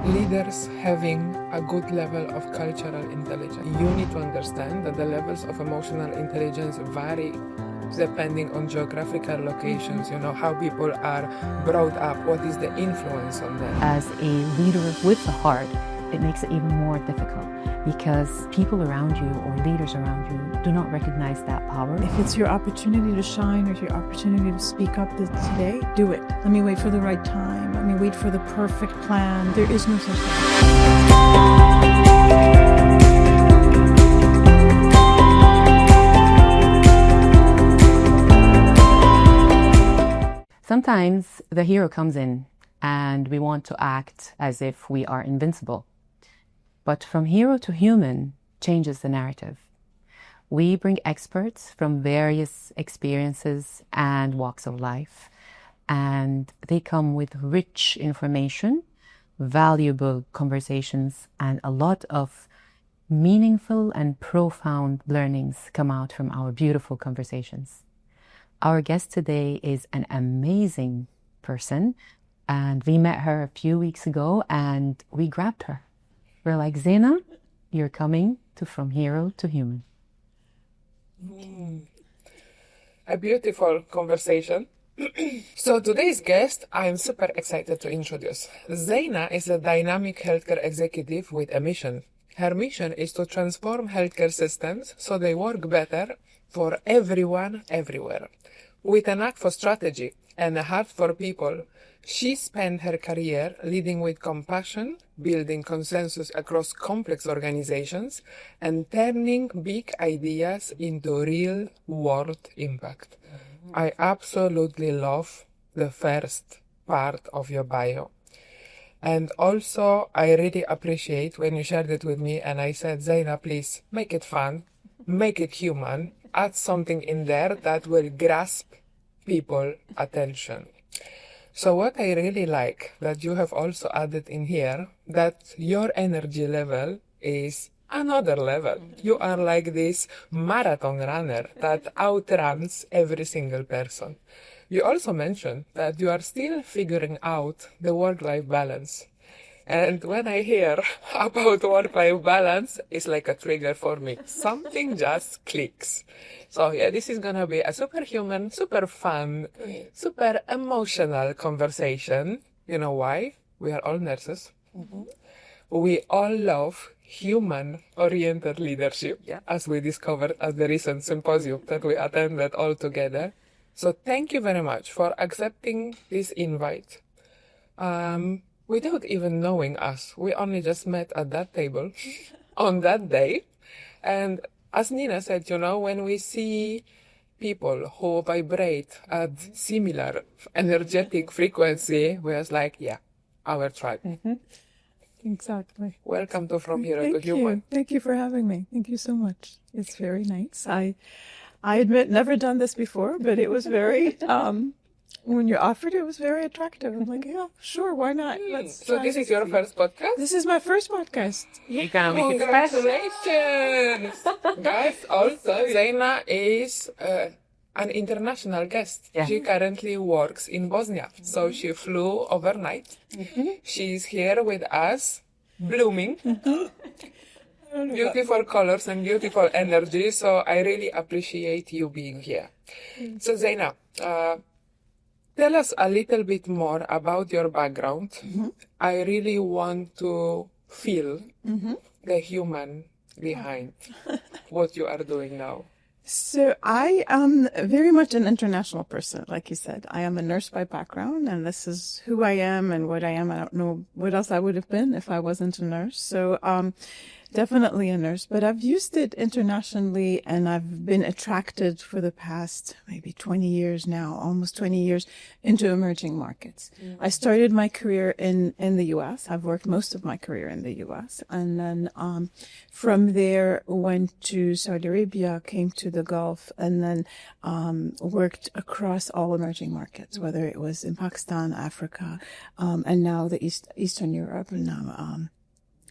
leaders having a good level of cultural intelligence. You need to understand that the levels of emotional intelligence vary depending on geographical locations, how people are brought up, what is the influence on them. As a leader with a heart, it makes it even more difficult because people around you or leaders around you do not recognize that power. If it's your opportunity to shine or it's your opportunity to speak up today, do it. Let me wait for the right time. Let me wait for the perfect plan. There is no such thing. Sometimes the hero comes in and we want to act as if we are invincible. But from hero to human changes the narrative. We bring experts from various experiences and walks of life, and they come with rich information, valuable conversations, and a lot of meaningful and profound learnings come out from our beautiful conversations. Our guest today is an amazing person, and we met her a few weeks ago and we grabbed her. We're like, Zeina, you're coming to From Hero to Human. A beautiful conversation. So today's guest, I'm super excited to introduce. Zeina is a dynamic healthcare executive with a mission. Her mission is to transform healthcare systems so they work better for everyone, everywhere. With a knack for strategy and a heart for people, she spent her career leading with compassion, building consensus across complex organizations, and turning big ideas into real-world impact. I absolutely love the first part of your bio. And also, I really appreciate when you shared it with me and I said, Zeina, please make it fun, make it human, add something in there that will grasp people attention. So what I really like that you have also added in here, that your energy level is another level. You are like this marathon runner that outruns every single person. You also mentioned that you are still figuring out the work-life balance. And when I hear about work-life balance, it's like a trigger for me. Something just clicks. So yeah, this is gonna be a superhuman, super fun, super emotional conversation. You know why? We are all nurses. Mm-hmm. We all love human-oriented leadership, as we discovered at the recent symposium that we attended all together. So thank you very much for accepting this invite. Without even knowing us, we only just met at that table on that day. And as Nina said, when we see people who vibrate at similar energetic frequency, we're like, our tribe. Mm-hmm. Exactly. Welcome to From Hero to Human. Thank you for having me. Thank you so much. It's very nice. I admit, never done this before, but it was very... when you offered it, was very attractive. I'm like, yeah, sure, why not? So this is your first podcast? This is my first podcast. You can make it special. Congratulations! Guys, also, Zeina is an international guest. Yeah. She currently works in Bosnia. Mm-hmm. So she flew overnight. Mm-hmm. She's here with us, blooming. Mm-hmm. Beautiful colors and beautiful energy. So I really appreciate you being here. Mm-hmm. So Zeina, tell us a little bit more about your background. Mm-hmm. I really want to feel the human behind what you are doing now. So I am very much an international person, like you said. I am a nurse by background, and this is who I am and what I am. I don't know what else I would have been if I wasn't a nurse. So definitely a nurse, but I've used it internationally, and I've been attracted for the past maybe 20 years now, almost 20 years, into emerging markets. Mm-hmm. I started my career in the U.S. I've worked most of my career in the U.S. And then from there went to Saudi Arabia, came to the Gulf, and then worked across all emerging markets, whether it was in Pakistan, Africa, and now the Eastern Europe, and now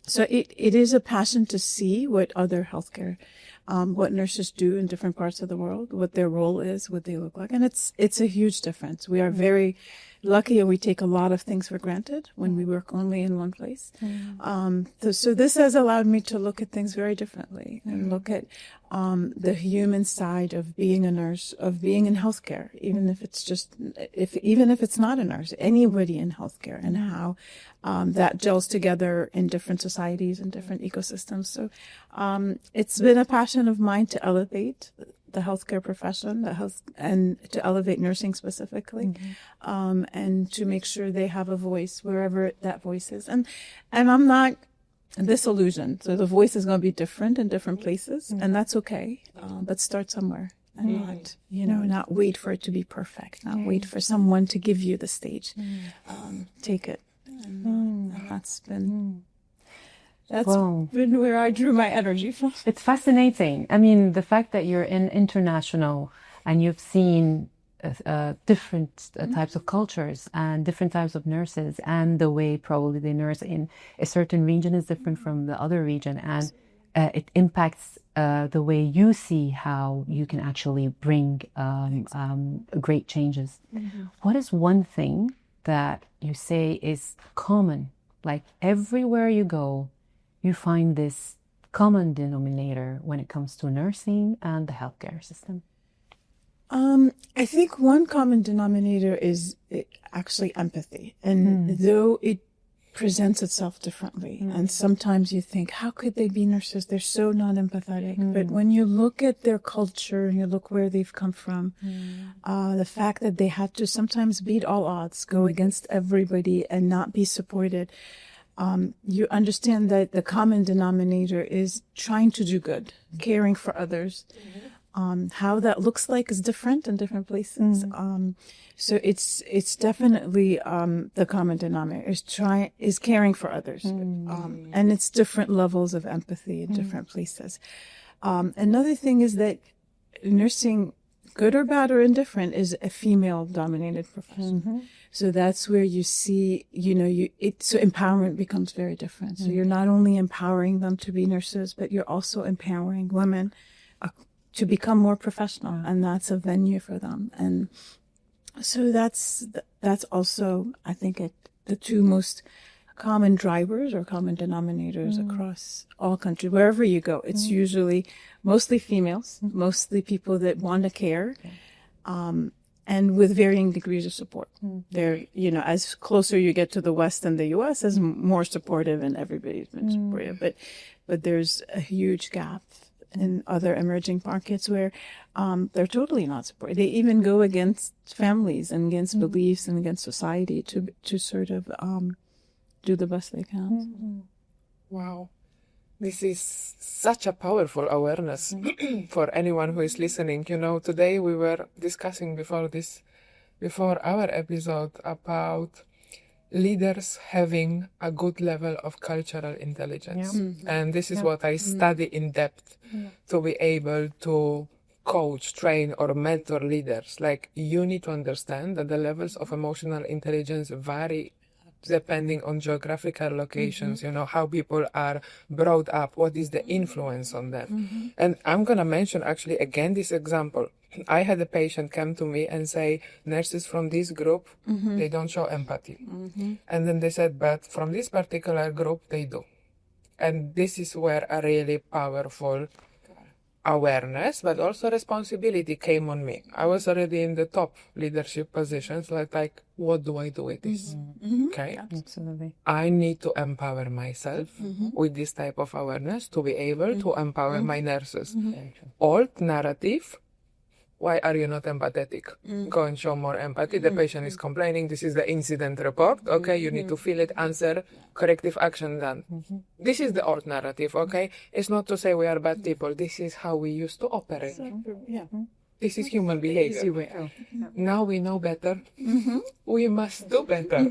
So it is a passion to see what other healthcare what nurses do in different parts of the world, what their role is, what they look like. And it's a huge difference. We are very lucky, and we take a lot of things for granted when we work only in one place. So this has allowed me to look at things very differently and look at the human side of being a nurse, of being in healthcare, even if it's not a nurse, anybody in healthcare, and how that gels together in different societies and different ecosystems. So it's been a passion of mine to elevate the healthcare profession, and to elevate nursing specifically, and to make sure they have a voice wherever that voice is. And I'm not disillusioned. So the voice is going to be different in different places, and that's okay. But start somewhere, and not wait for it to be perfect. Not wait for someone to give you the stage. Take it. And that's been. Been where I drew my energy from. It's fascinating. I mean, the fact that you're international and you've seen different types of cultures and different types of nurses, and the way probably they nurse in a certain region is different from the other region, and it impacts the way you see how you can actually bring great changes. What is one thing that you say is common? Like everywhere you go, you find this common denominator when it comes to nursing and the healthcare system? I think one common denominator is actually empathy. And though it presents itself differently, and sometimes you think, how could they be nurses? They're so non-empathetic. But when you look at their culture and you look where they've come from, the fact that they had to sometimes beat all odds, go against everybody and not be supported, you understand that the common denominator is trying to do good, caring for others. How that looks like is different in different places. So it's definitely the common denominator is caring for others, and it's different levels of empathy in different places. Another thing is that nursing, good or bad or indifferent, is a female-dominated profession. So that's where you see, so empowerment becomes very different. So you're not only empowering them to be nurses, but you're also empowering women to become more professional, and that's a venue for them. And so that's also, I think, the two most common drivers or common denominators across all countries. Wherever you go, it's usually mostly females, mostly people that want to care, and with varying degrees of support. They're, as closer you get to the West and the U.S., as more supportive, and everybody's been supportive. But there's a huge gap in other emerging markets where they're totally not supported. They even go against families and against beliefs and against society to sort of do the best they can. Wow. This is such a powerful awareness for anyone who is listening. Today we were discussing before our episode about leaders having a good level of cultural intelligence. And this is what I study in depth to be able to coach, train, or mentor leaders. Like, you need to understand that the levels of emotional intelligence vary depending on geographical locations, how people are brought up, what is the influence on them. And I'm going to mention actually again this example. I had a patient come to me and say, nurses from this group, they don't show empathy. And then they said, but from this particular group, they do. And this is where a really powerful awareness, but also responsibility came on me. I was already in the top leadership positions, like what do I do with this? Okay. Absolutely. I need to empower myself with this type of awareness to be able to empower my nurses. Old narrative, why are you not empathetic? Go and show more empathy. The patient is complaining. This is the incident report. Okay, you need to fill it, answer, corrective action done. This is the old narrative, okay? It's not to say we are bad people. This is how we used to operate. This is human behavior. Now we know better. We must do better.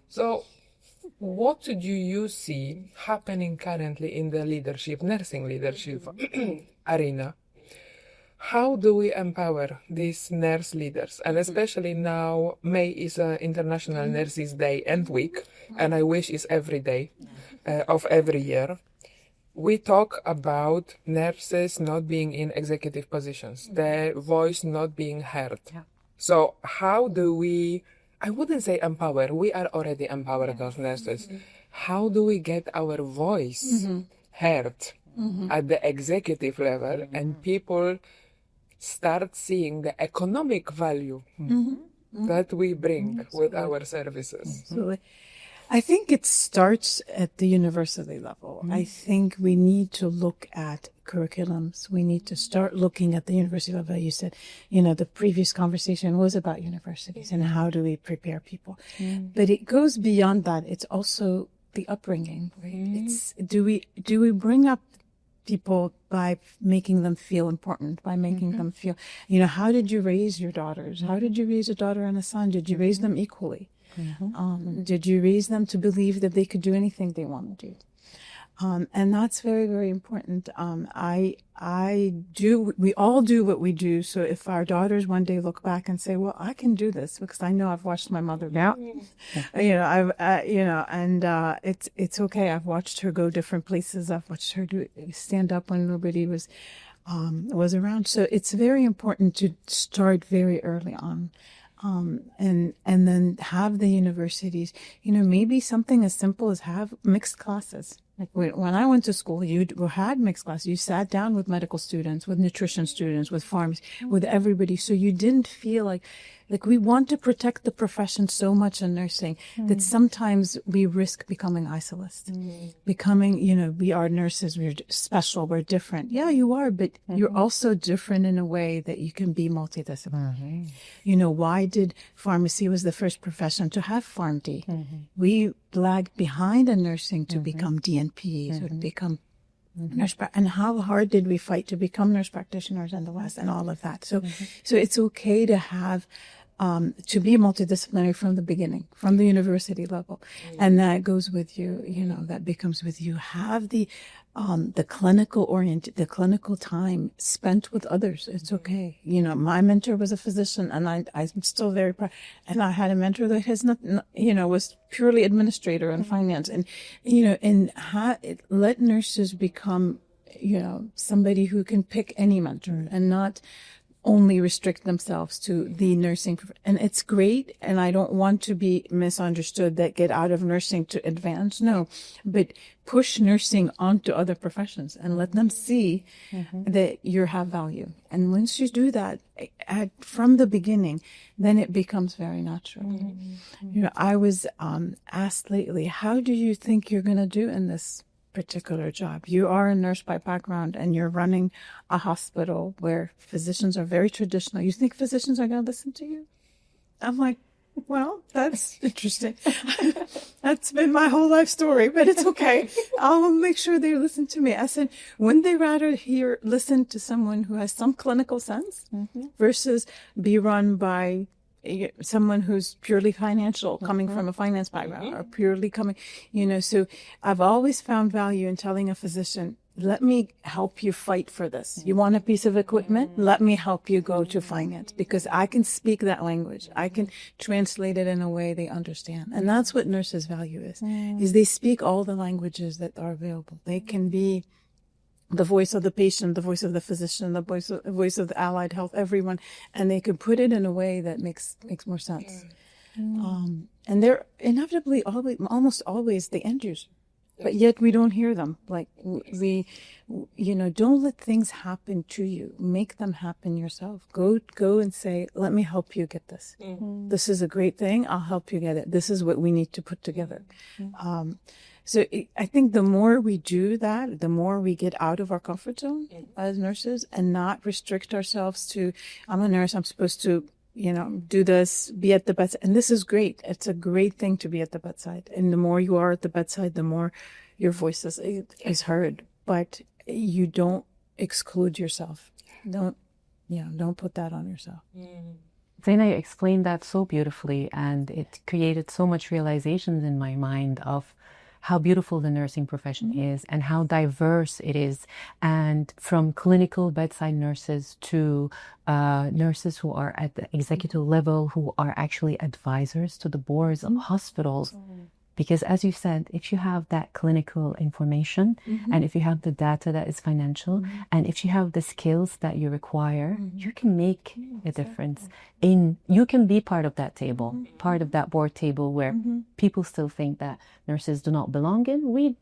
So, what do you see happening currently in the nursing leadership arena? How do we empower these nurse leaders? And especially now, May is International Nurses Day and Week, and I wish it's every day of every year. we talk about nurses not being in executive positions, their voice not being heard. Yeah. So how do we, I wouldn't say empower, we are already empowered as nurses. How do we get our voice heard at the executive level and people start seeing the economic value that we bring with our services? Absolutely. I think it starts at the university level. I think we need to look at curriculums. We need to start looking at the university level. You said, the previous conversation was about universities and how do we prepare people. But it goes beyond that. It's also the upbringing, right? It's do we bring up people by making them feel important, by making them feel, how did you raise your daughters? How did you raise a daughter and a son? Did you raise them equally? Did you raise them to believe that they could do anything they want to do? And that's very, very important. We all do what we do. So if our daughters one day look back and say, well, I can do this because I know I've watched my mother do it. It's okay. I've watched her go different places. I've watched her stand up when nobody was around. So it's very important to start very early on. And then have the universities, maybe something as simple as have mixed classes. Like when I went to school, you had mixed classes. You sat down with medical students, with nutrition students, with pharmacists, with everybody. So you didn't feel like we want to protect the profession so much in nursing that sometimes we risk becoming isolates. Becoming, we are nurses, we're special, we're different. Yeah, you are, but you're also different in a way that you can be multidisciplinary. Why did pharmacy was the first profession to have PharmD? We lagged behind in nursing to become DNPs or to become nurse, and how hard did we fight to become nurse practitioners in the West and all of that. So it's okay to have to be multidisciplinary from the beginning, from the university level, and that goes with you. That becomes with you. Have the clinical time spent with others. It's okay. My mentor was a physician, and I'm still very proud. And I had a mentor that has not, was purely administrator and finance, and let nurses become, somebody who can pick any mentor and not only restrict themselves to the nursing. And it's great. And I don't want to be misunderstood that get out of nursing to advance. No, but push nursing onto other professions and let them see that you have value. And once you do that from the beginning, then it becomes very natural. I was asked lately, how do you think you're going to do in this particular job? You are a nurse by background and you're running a hospital where physicians are very traditional. You think physicians are going to listen to you? I'm like, well, that's interesting. That's been my whole life story, but it's okay. I'll make sure they listen to me. I said, wouldn't they rather listen to someone who has some clinical sense versus be run by someone who's purely financial, coming from a finance background, or purely coming, so I've always found value in telling a physician, let me help you fight for this. You want a piece of equipment? Let me help you go to finance, because I can speak that language. I can translate it in a way they understand. And that's what nurses' value is they speak all the languages that are available. They can be the voice of the patient, the voice of the physician, the voice of the allied health, everyone, and they can put it in a way that makes more sense. And they're inevitably almost always the end user, but yet we don't hear them. Like we don't let things happen to you. Make them happen yourself. Go and say, let me help you get this. This is a great thing. I'll help you get it. This is what we need to put together. So I think the more we do that, the more we get out of our comfort zone as nurses and not restrict ourselves to, I'm a nurse, I'm supposed to, do this, be at the bedside. And this is great. It's a great thing to be at the bedside. And the more you are at the bedside, the more your voice is heard. But you don't exclude yourself. Don't put that on yourself. Zeina, you explained that so beautifully, and it created so much realizations in my mind of how beautiful the nursing profession is and how diverse it is. And from clinical bedside nurses to nurses who are at the executive level, who are actually advisors to the boards of hospitals. Because as you said, if you have that clinical information and if you have the data that is financial and if you have the skills that you require, you can make a difference. You can be part of that table, part of that board table where people still think that nurses do not belong in.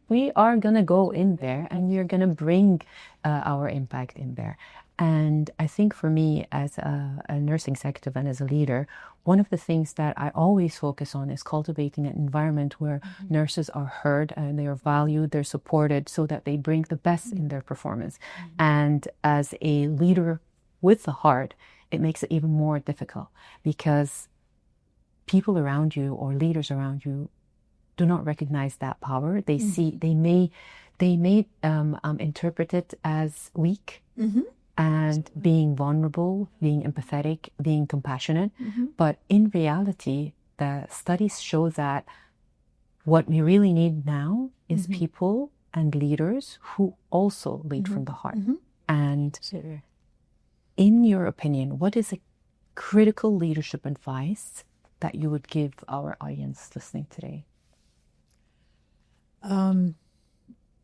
We are going to go in there and we are going to bring our impact in there. And I think for me as a nursing executive and as a leader, one of the things that I always focus on is cultivating an environment where nurses are heard and they are valued, they're supported so that they bring the best in their performance. And as a leader with the heart, it makes it even more difficult because people around you or leaders around you do not recognize that power. They may interpret it as weak. And being vulnerable, being empathetic, being compassionate. But in reality, the studies show that what we really need now is people and leaders who also lead from the heart. And in your opinion, what is a critical leadership advice that you would give our audience listening today?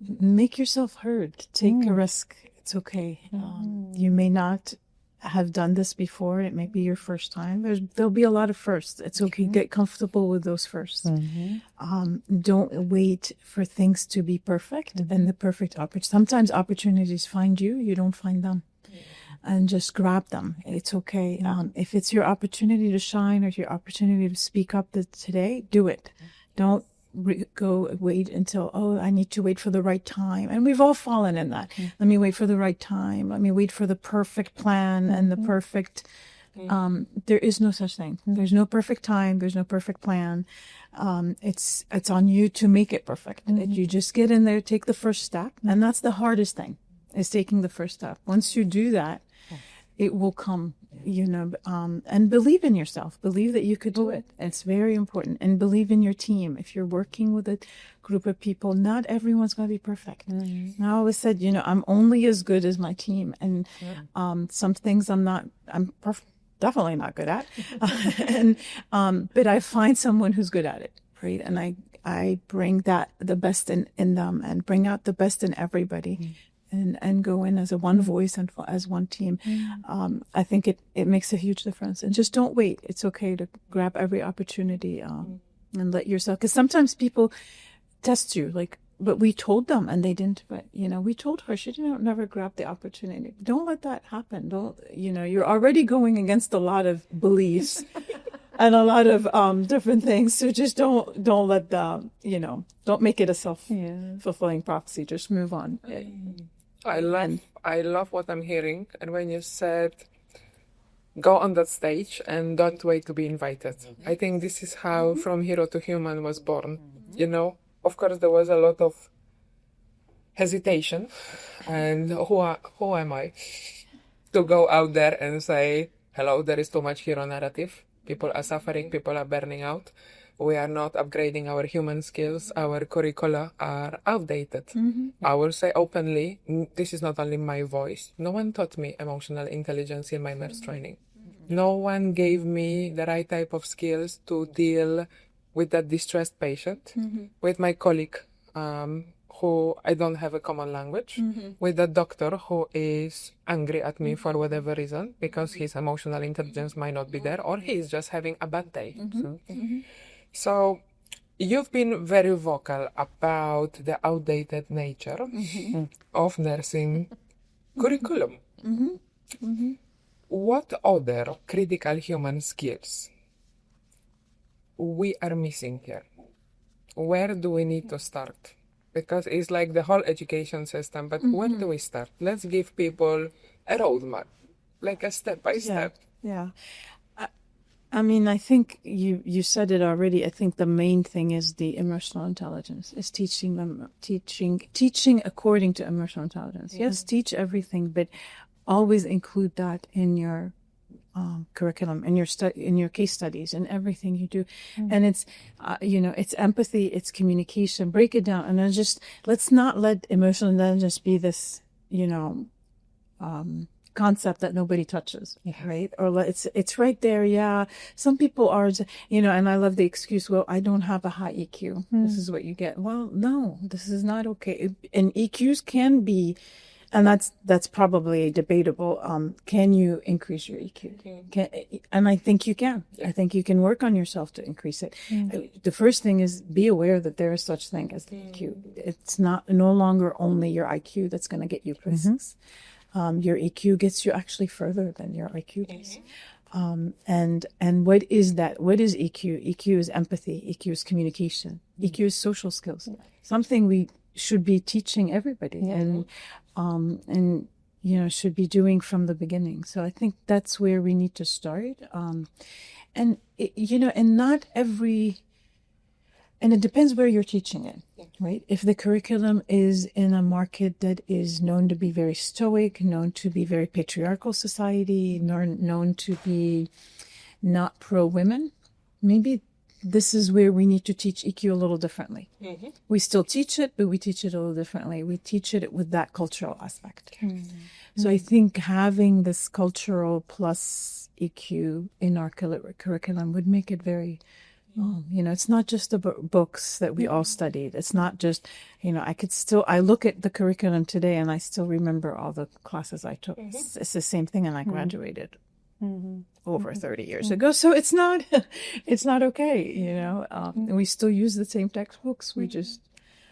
Make yourself heard. Take a risk. It's okay. You may not have done this before. It may be your first time. There'll be a lot of firsts. It's okay. Get comfortable with those firsts. Don't wait for things to be perfect and the perfect opportunity. Sometimes opportunities find you. You don't find them. And just grab them. It's okay. If it's your opportunity to shine or your opportunity to speak up today, do it. Don't wait until, I need to wait for the right time. And we've all fallen in that. Let me wait for the right time. Let me wait for the perfect plan and the perfect, there is no such thing. There's no perfect time. There's no perfect plan. It's on you to make it perfect. You just get in there, take the first step. And that's the hardest thing, is taking the first step. Once you do that, it will come, and believe in yourself. Believe that you could do it. It's very important. And believe in your team. If you're working with a group of people, not everyone's going to be perfect. I always said, I'm only as good as my team. And some things I'm definitely not good at. But I find someone who's good at it, right? And I bring the best in them and bring out the best in everybody. And go in as a one voice and as one team. I think it makes a huge difference. And just don't wait. It's okay to grab every opportunity and let yourself, because sometimes people test you, but we told them and they didn't, but we told her, she never grab the opportunity. Don't let that happen. You're already going against a lot of beliefs and a lot of different things. So just don't let don't make it a self-fulfilling prophecy. Just move on. I love what I'm hearing. And when you said, go on that stage and don't wait to be invited. I think this is how From Hero to Human was born. Of course, there was a lot of hesitation. And who am I to go out there and say, hello, there is too much hero narrative. People are suffering. People are burning out. We are not upgrading our human skills. Our curricula are outdated. I will say openly, this is not only my voice. No one taught me emotional intelligence in my nurse training. No one gave me the right type of skills to deal with that distressed patient, with my colleague who I don't have a common language, with the doctor who is angry at me for whatever reason, because his emotional intelligence might not be there, or he's just having a bad day. So you've been very vocal about the outdated nature of nursing curriculum. What other critical human skills we are missing here? Where do we need to start? Because it's like the whole education system, but where do we start? Let's give people a roadmap, like a step by step. Yeah. I think you said it already. I think the main thing is the emotional intelligence, is teaching according to emotional intelligence. Yes, teach everything, but always include that in your curriculum, in your case studies, and everything you do. And it's, it's empathy, it's communication. Break it down, and then let's not let emotional intelligence be this, concept that nobody touches, right? Or it's right there. Yeah. Some people are, and I love the excuse, well, I don't have a high EQ. This is what you get. Well, no, this is not okay. And EQs can be, and that's probably debatable. Can you increase your EQ? And I think you can. I think you can work on yourself to increase it. The first thing is be aware that there is such thing as the EQ. It's no longer only your IQ that's going to get you places. Your EQ gets you actually further than your IQ does. And what is that? What is EQ? EQ is empathy. EQ is communication. EQ is social skills. Something we should be teaching everybody and should be doing from the beginning. So I think that's where we need to start. And not every, and it depends where you're teaching it, right? If the curriculum is in a market that is known to be very stoic, known to be very patriarchal society, known to be not pro-women, maybe this is where we need to teach EQ a little differently. We still teach it, but we teach it a little differently. We teach it with that cultural aspect. So I think having this cultural plus EQ in our curriculum would make it very, it's not just the books that we all studied. It's not just, I look at the curriculum today and I still remember all the classes I took. It's the same thing, and I graduated over 30 years ago. So it's not okay, we still use the same textbooks. We just,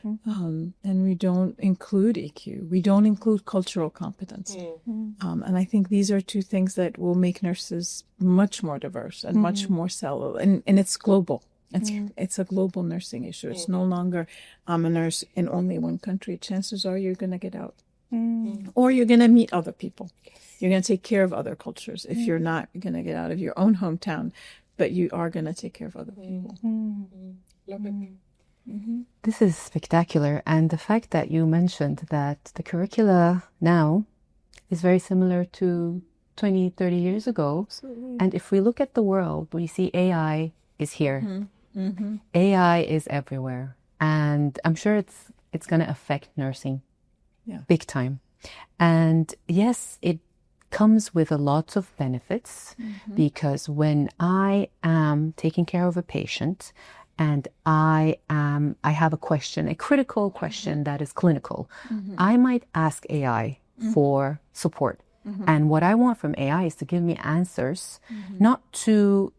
and we don't include EQ. We don't include cultural competence. And I think these are two things that will make nurses much more diverse and much more cellular. And it's global. It's a global nursing issue. It's no longer, I'm a nurse in only one country. Chances are you're going to get out. Or you're going to meet other people. You're going to take care of other cultures. If you're not going to get out of your own hometown, but you are going to take care of other people. Love it. This is spectacular. And the fact that you mentioned that the curricula now is very similar to 20, 30 years ago. Absolutely. And if we look at the world, we see AI is here. AI is everywhere. And I'm sure it's going to affect nursing big time. And yes, it comes with a lot of benefits because when I am taking care of a patient and I have a question, a critical question that is clinical, I might ask AI for support. And what I want from AI is to give me answers, not to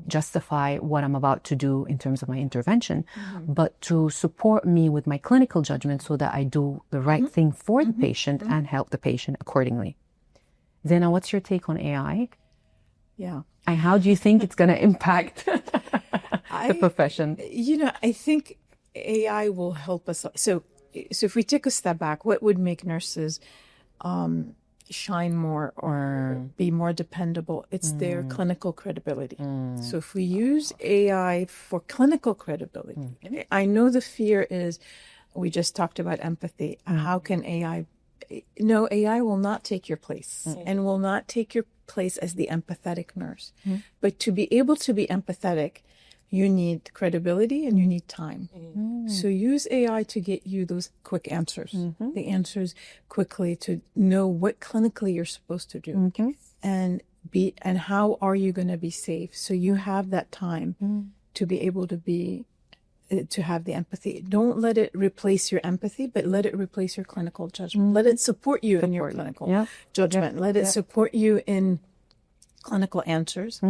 justify what I'm about to do in terms of my intervention, but to support me with my clinical judgment so that I do the right thing for the patient and help the patient accordingly. Zeina, what's your take on AI? Yeah. And how do you think it's going to impact the profession? I think AI will help us. So if we take a step back, what would make nurses shine more or be more dependable? It's their clinical credibility. So if we use AI for clinical credibility, I know the fear is, we just talked about empathy. How can AI? No, AI will not take your place and will not take your place as the empathetic nurse. But to be able to be empathetic, you need credibility and you need time. So use AI to get you those quick answers, the answers quickly, to know what clinically you're supposed to do and how are you going to be safe. So you have that time to be able to have the empathy. Don't let it replace your empathy, but let it replace your clinical judgment. Let it support you in your clinical judgment. Let it support you in clinical answers.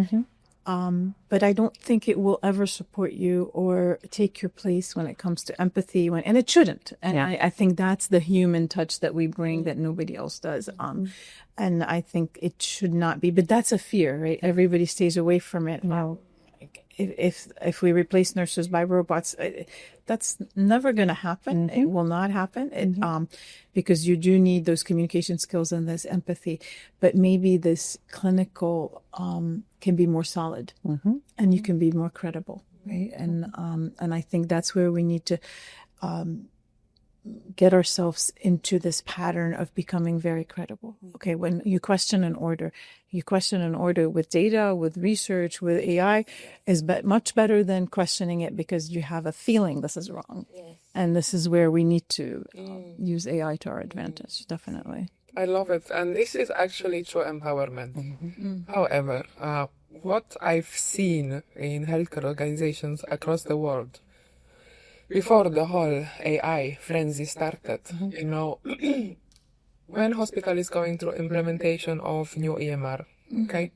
But I don't think it will ever support you or take your place when it comes to empathy, and it shouldn't. And I think that's the human touch that we bring that nobody else does. And I think it should not be, but that's a fear, right? Everybody stays away from it. Now, if we replace nurses by robots, that's never going to happen. It will not happen. Because you do need those communication skills and this empathy, but maybe this clinical can be more solid and you can be more credible, right? And I think that's where we need to get ourselves into this pattern of becoming very credible. Okay, when you question an order with data, with research, with AI is much better than questioning it because you have a feeling this is wrong. And this is where we need to use AI to our advantage, definitely. I love it. And this is actually true empowerment. However, what I've seen in healthcare organizations across the world, before the whole AI frenzy started, when hospital is going through implementation of new EMR, okay,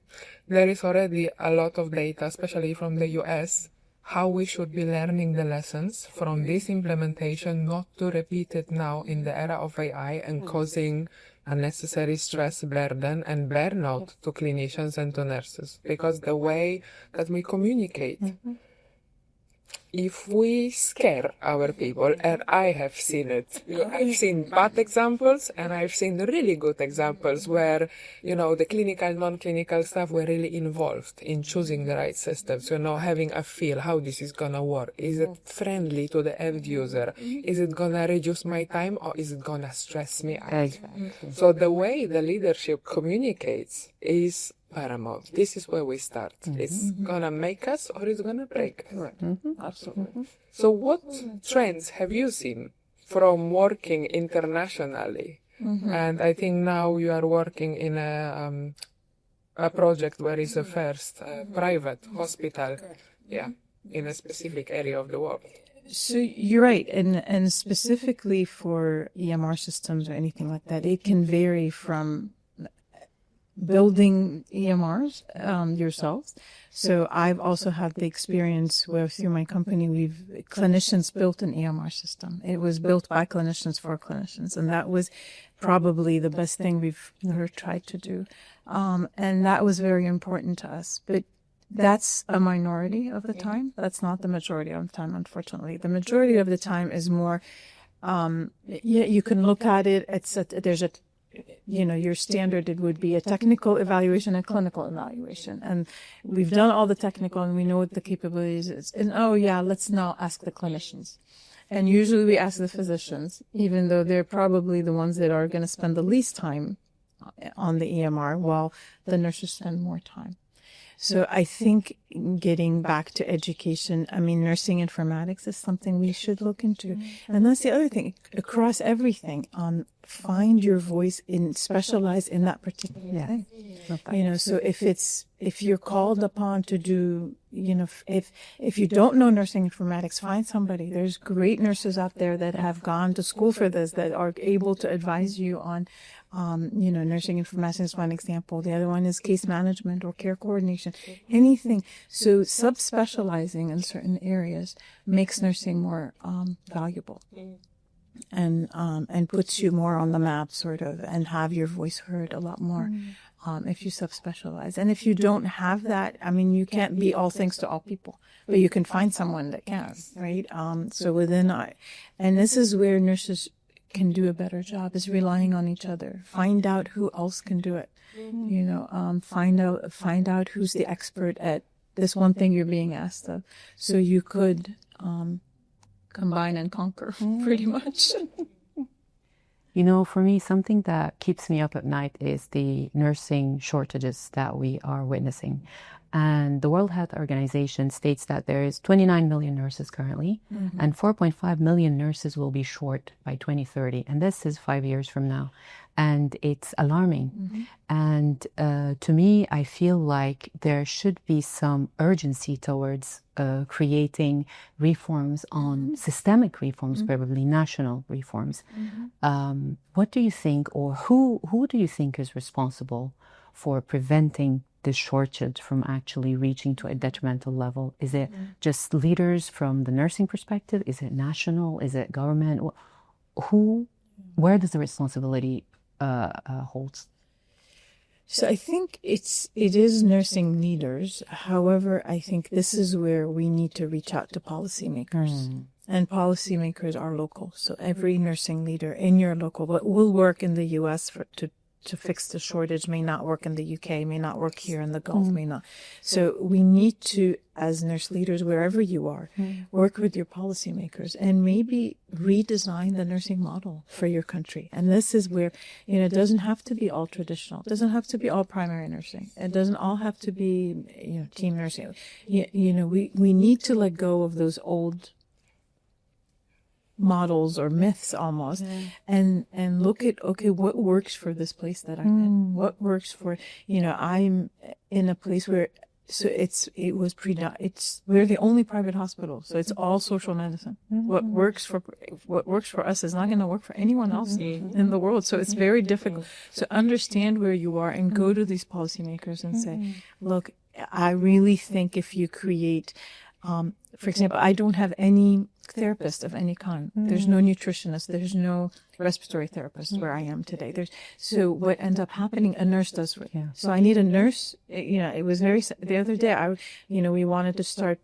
there is already a lot of data, especially from the US, how we should be learning the lessons from this implementation, not to repeat it now in the era of AI and causing unnecessary stress, burden, and burnout to clinicians and to nurses. Because the way that we communicate, if we scare our people, and I have seen it, I've seen bad examples and I've seen really good examples where, the clinical, non-clinical staff were really involved in choosing the right systems, having a feel how this is gonna work. Is it friendly to the end user? Is it gonna reduce my time or is it gonna stress me out? Exactly. So the way the leadership communicates is paramount. This is where we start. It's gonna make us or it's gonna break us. Absolutely. So what trends have you seen from working internationally? And I think now you are working in a project where it's a first private hospital, in a specific area of the world. So you're right, and specifically for EMR systems or anything like that, it can vary from building EMRs yourselves. So I've also had the experience where through my company, clinicians built an EMR system. It was built by clinicians for clinicians, and that was probably the best thing we've ever tried to do. And that was very important to us. But that's a minority of the time. That's not the majority of the time, unfortunately. The majority of the time is more, you can look at it, your standard, it would be a technical evaluation and clinical evaluation. And we've done all the technical and we know what the capabilities is. And let's now ask the clinicians. And usually we ask the physicians, even though they're probably the ones that are going to spend the least time on the EMR, while the nurses spend more time. So I think getting back to education, nursing informatics is something we should look into. And that's the other thing, across everything, find your voice specialize in that particular thing. So if you're called upon to do, if you don't know nursing informatics, find somebody. There's great nurses out there that have gone to school for this, that are able to advise you on, nursing informatics is one example. The other one is case management or care coordination, anything. So subspecializing in certain areas makes nursing more valuable, and puts you more on the map, sort of, and have your voice heard a lot more. If you subspecialize. And if you don't have that, you can't be all things to all people, but you can find someone that can, right? So and this is where nurses can do a better job, is relying on each other. Find out who else can do it. Find out who's the expert at this one thing you're being asked of. So you could combine and conquer, pretty much. For me, something that keeps me up at night is the nursing shortages that we are witnessing. And the World Health Organization states that there is 29 million nurses currently, and 4.5 million nurses will be short by 2030. And this is 5 years from now. And it's alarming. And to me, I feel like there should be some urgency towards creating reforms on systemic reforms, probably national reforms. What do you think, or who do you think is responsible for preventing this shortage from actually reaching to a detrimental level? Is it just leaders from the nursing perspective? Is it national? Is it government? Where does the responsibility hold? So I think it is nursing leaders. However, I think this is where we need to reach out to policymakers. And policymakers are local. So every nursing leader in your local, what will work in the U.S. to fix the shortage may not work in the UK, may not work here in the Gulf, may not. So we need to, as nurse leaders, wherever you are, work with your policymakers and maybe redesign the nursing model for your country. And this is where, it doesn't have to be all traditional. It doesn't have to be all primary nursing. It doesn't all have to be, team nursing. We need to let go of those old models or myths almost, and look at, okay, what works for this place that I'm in? What works for, I'm in a place where, so we're the only private hospital, so it's all social medicine. What works for us is not going to work for anyone else in the world. So it's very difficult. So understand where you are and go to these policymakers and say, look, I really think if you create, for example, I don't have any therapist of any kind. There's no nutritionist. There's no respiratory therapist where I am today. So what ends up happening, a nurse does it. Yeah. So I need a nurse. It was the other day, we wanted to start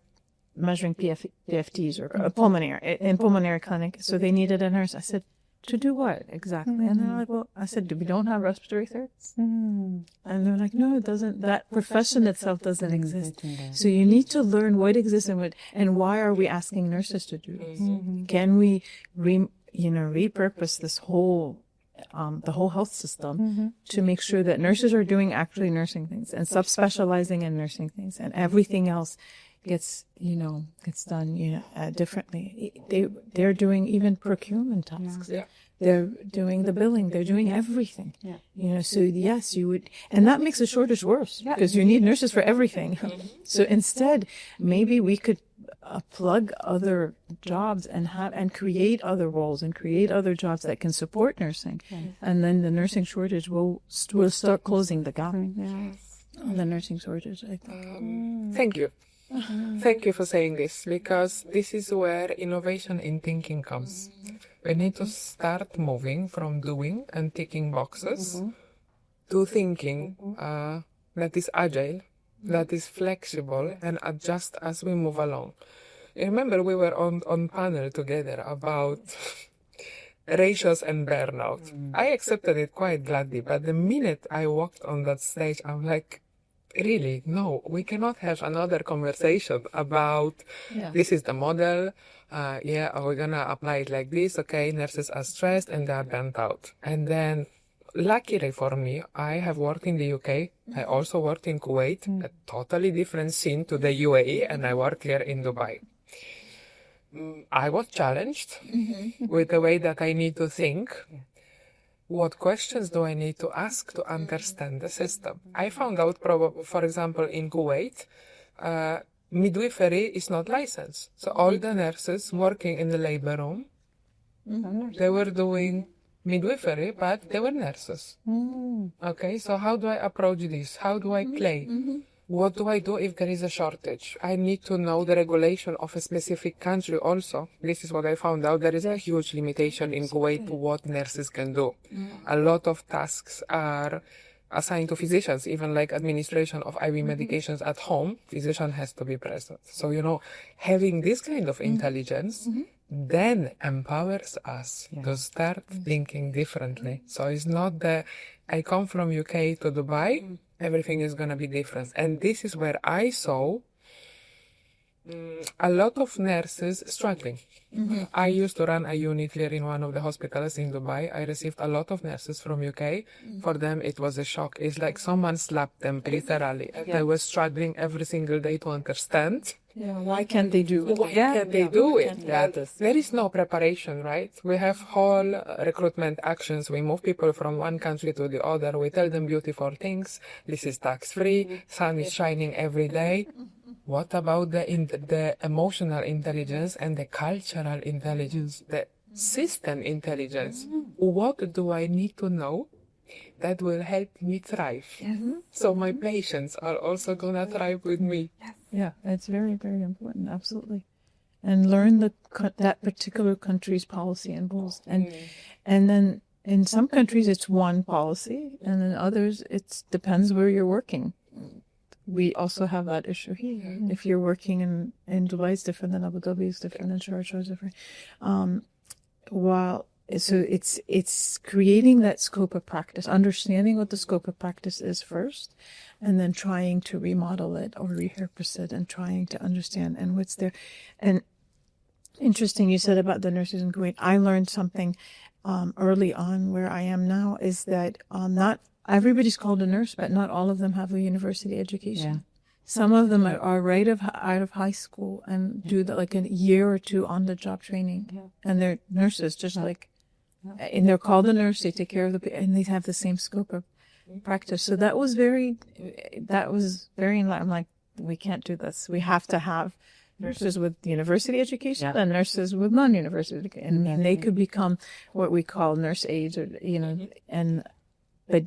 measuring PFTs or pulmonary clinic. So they needed a nurse. I said, to do what exactly? And they're like, well, I said, we don't have respiratory therapists? And they're like, no, it doesn't. That profession itself doesn't exist. So you need to learn what exists and why are we asking nurses to do this? Can we, repurpose this whole, the whole health system to make sure that nurses are doing actually nursing things and subspecializing in nursing things, and everything else gets done, differently. They're doing even procurement tasks. Yeah. They're doing the billing. They're doing everything. Yeah. So yes, you would, and that makes the shortage worse because you need nurses for everything. So instead, maybe we could plug other jobs and create other roles and create other jobs that can support nursing. And then the nursing shortage will start closing the gap. The nursing shortage, I think. Thank you. Thank you for saying this, because this is where innovation in thinking comes. We need to start moving from doing and ticking boxes to thinking that is agile, that is flexible, and adjust as we move along. I remember we were on panel together about ratios and burnout. I accepted it quite gladly, but the minute I walked on that stage, I'm like, really, no, we cannot have another conversation about this is the model. We're gonna apply it like this. Okay, nurses are stressed and they are burnt out. And then, luckily for me, I have worked in the UK. I also worked in Kuwait, a totally different scene to the UAE, and I work here in Dubai. I was challenged with the way that I need to think. What questions do I need to ask to understand the system? I found out, for example, in Kuwait, midwifery is not licensed. So all the nurses working in the labor room, they were doing midwifery, but they were nurses. Okay, so how do I approach this? How do I play? What do I do if there is a shortage? I need to know the regulation of a specific country also. This is what I found out. There is a huge limitation in Kuwait to what nurses can do. A lot of tasks are assigned to physicians, even like administration of IV medications at home. Physician has to be present. So, having this kind of intelligence then empowers us to start thinking differently. So it's not that I come from UK to Dubai, everything is going to be different. And this is where I saw a lot of nurses struggling. I used to run a unit here in one of the hospitals in Dubai. I received a lot of nurses from UK. For them, it was a shock. It's like someone slapped them, literally. They were struggling every single day to understand. Why can't they do it? Why can't they do it? There is no preparation, right? We have whole recruitment actions. We move people from one country to the other. We tell them beautiful things. This is tax-free. Sun is shining every day. What about the emotional intelligence and the cultural intelligence, the system intelligence? What do I need to know that will help me thrive? So my patients are also gonna thrive with me. Yeah, it's very, very important. Absolutely. And learn that particular country's policy and rules. And then in some countries it's one policy, and in others it depends where you're working. We also have that issue here. If you're working in Dubai, it's different than Abu Dhabi, it's different than Sharjah, it's different. So it's creating that scope of practice, understanding what the scope of practice is first, and then trying to remodel it or repurpose it and trying to understand and what's there. And interesting, you said about the nurses in Kuwait. I learned something early on where I am now is that not everybody's called a nurse, but not all of them have a university education. Some of them are out of high school and do like a year or two on the job training, and they're nurses, just like, and they're called a nurse. They take care of and they have the same scope of practice. So that was very. I'm like, we can't do this. We have to have nurses with university education and nurses with non-university education, and they could become what we call nurse aides, or but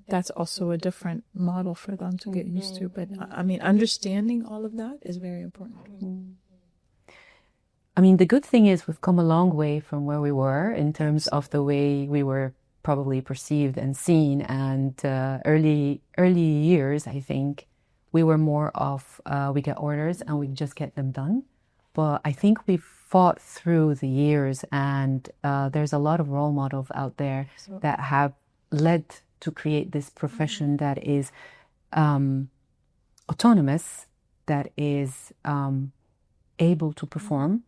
that's also a different model for them to get used to. But I mean, understanding all of that is very important. I mean, the good thing is we've come a long way from where we were in terms of the way we were probably perceived and seen. And early years, I think, we were more of we get orders and we just get them done. But I think we've fought through the years, and there's a lot of role models out there that have led to create this profession that is autonomous, that is able to perform,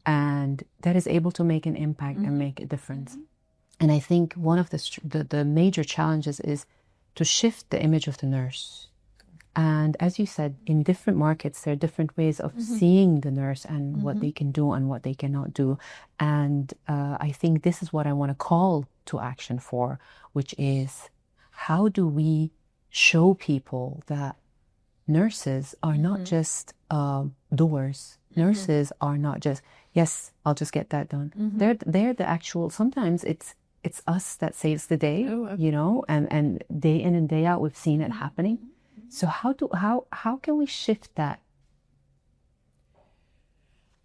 and that is able to make an impact and make a difference. And I think one of the major challenges is to shift the image of the nurse. And as you said, in different markets, there are different ways of seeing the nurse and what they can do and what they cannot do. And I think this is what I want to call to action for, which is, how do we show people that nurses are not just doers? Nurses are not just, yes, I'll just get that done. They're the actual, sometimes it's us that saves the day, and day in and day out, we've seen it happening. So how can we shift that?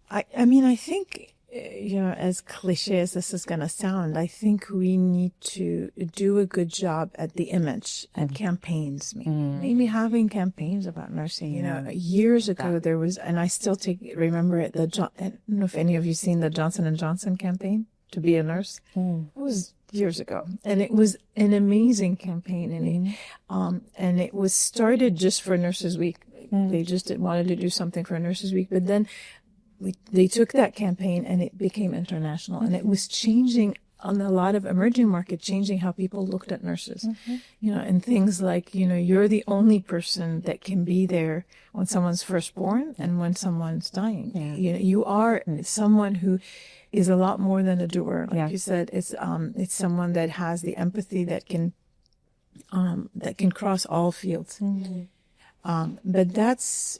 I mean, I think, as cliche as this is going to sound, I think we need to do a good job at the image, at campaigns, maybe having campaigns about nursing. Years ago there was, and I still remember it. I don't know if any of you seen the Johnson & Johnson campaign to be a nurse. It was years ago, and it was an amazing campaign, and it was started just for Nurses Week. They just wanted to do something for Nurses Week, but then they took that campaign and it became international, and it was changing on a lot of emerging markets, changing how people looked at nurses, and things like, you're the only person that can be there when someone's first born and when someone's dying. You are someone who is a lot more than a doer. Like you said, it's someone that has the empathy that can cross all fields. But that's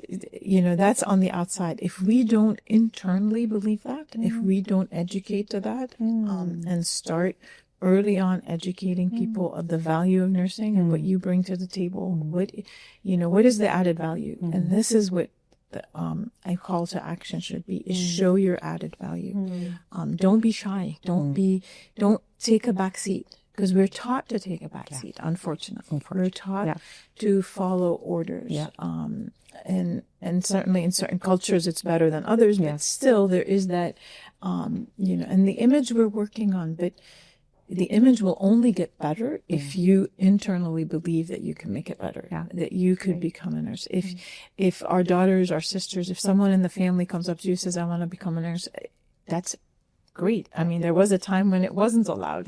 on the outside. If we don't internally believe that, if we don't educate to that, and start early on educating people of the value of nursing and what you bring to the table, what is the added value? And this is what a call to action should be, is show your added value. Don't be shy. Don't take a back seat. Because we're taught to take a back seat, unfortunately. We're taught to follow orders. And certainly in certain cultures it's better than others, but still there is that, and the image we're working on, but the image will only get better if you internally believe that you can make it better, that you could become a nurse. If our daughters, our sisters, if someone in the family comes up to you and says, I want to become a nurse, that's great. I mean, there was a time when it wasn't allowed.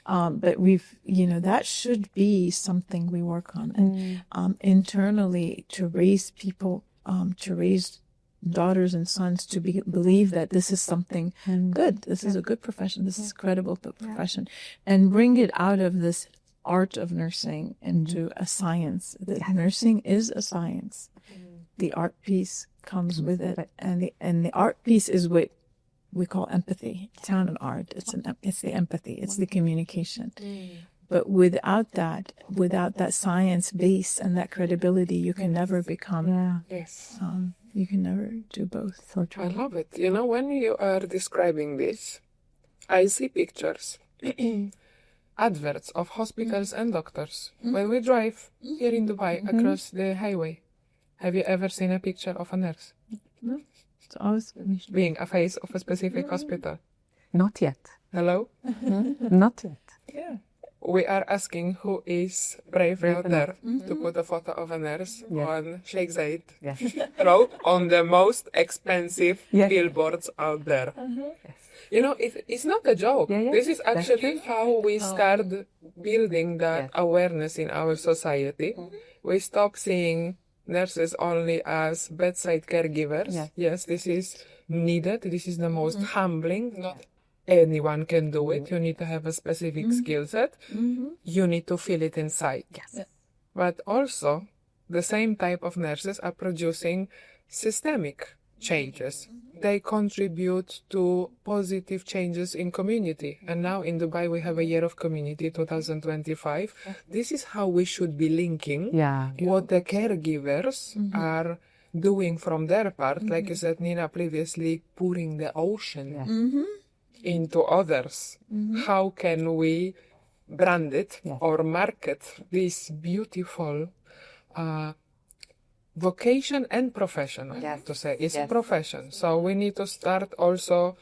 But that should be something we work on. And internally, to raise people, to raise daughters and sons to believe that this is something good. This is a good profession. This is a credible profession. And bring it out of this art of nursing into a science. That nursing is a science. The art piece comes with it. And the art piece is what we call empathy. It's not an art. It's the empathy. It's the communication. But without that science base and that credibility, you can never become. You can never do both. So I love it. When you are describing this, I see pictures, adverts of hospitals and doctors. When we drive here in Dubai across the highway, have you ever seen a picture of a nurse? No. It's always being a face of a specific hospital. Not yet. Hello? Not yet. we are asking who is brave out there to put a photo of a nurse on Sheikh Zayed Yes. Road on the most expensive Yes. billboards out there. You know, it's not a joke. Yeah, yeah. This is That's actually true. how we start building that Yes. awareness in our society. We stop seeing nurses only as bedside caregivers. Yes. Yes, this is needed. This is the most humbling. Not anyone can do it. You need to have a specific skill set. You need to feel it inside. Yes. But also, the same type of nurses are producing systemic changes. They contribute to positive changes in community. And now in Dubai, we have a year of community, 2025. This is how we should be linking Yeah. what the caregivers are doing from their part. Like you said, Nina, previously, pouring the ocean into others. How can we brand it or market this beautiful vocation and profession? I have to say it's profession. So we need to start also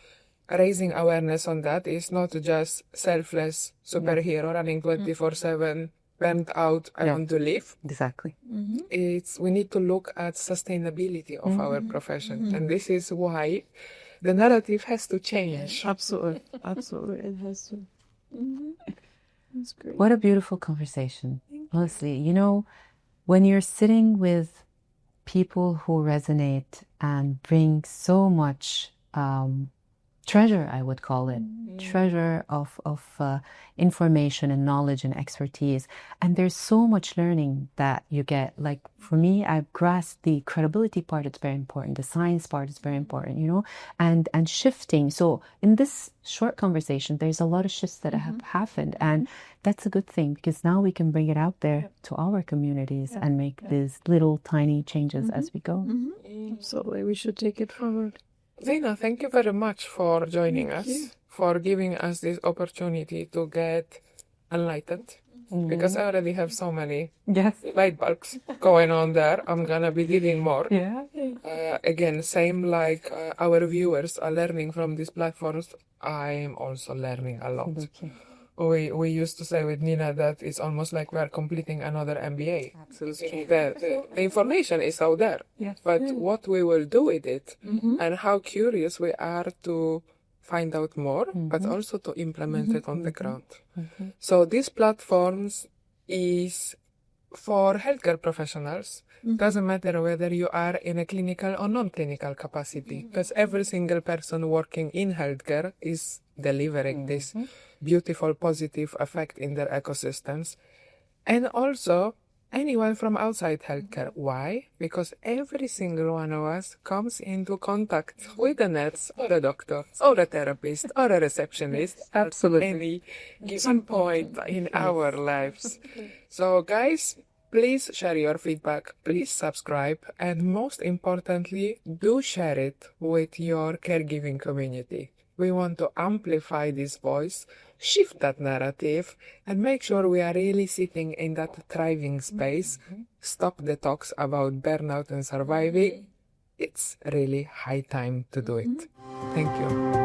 raising awareness on that. It's not just selfless superhero running 24/7, burnt out, I want to live. Exactly. We need to look at sustainability of our profession. And this is why the narrative has to change. Absolutely. Absolutely. It has to. That's great. What a beautiful conversation. Honestly, you know, when you're sitting with people who resonate and bring so much treasure, I would call it, treasure of information and knowledge and expertise. And there's so much learning that you get. Like for me, I've grasped the credibility part. It's very important. The science part is very important, you know, and shifting. So in this short conversation, there's a lot of shifts that have happened, and that's a good thing because now we can bring it out there to our communities and make these little tiny changes as we go. Absolutely. We should take it forward. Zeina, thank you very much for joining us, for giving us this opportunity to get enlightened. Because I already have so many light bulbs going on there. I'm gonna be dealing more. Yeah. Again, same like our viewers are learning from these platforms. I'm also learning a lot. We used to say with Nina that it's almost like we are completing another MBA. Absolutely. The information is out there. Yes. But what we will do with it and how curious we are to find out more, but also to implement it on the ground. So these platforms is for healthcare professionals. Doesn't matter whether you are in a clinical or non-clinical capacity, because every single person working in healthcare is delivering this beautiful positive effect in their ecosystems. And also anyone from outside healthcare. Why? Because every single one of us comes into contact with a nurse or a doctor or a therapist or a receptionist at any given point in our lives. So guys, please share your feedback, please subscribe, and most importantly, do share it with your caregiving community. We want to amplify this voice, shift that narrative, and make sure we are really sitting in that thriving space. Stop the talks about burnout and surviving. It's really high time to do it. Thank you.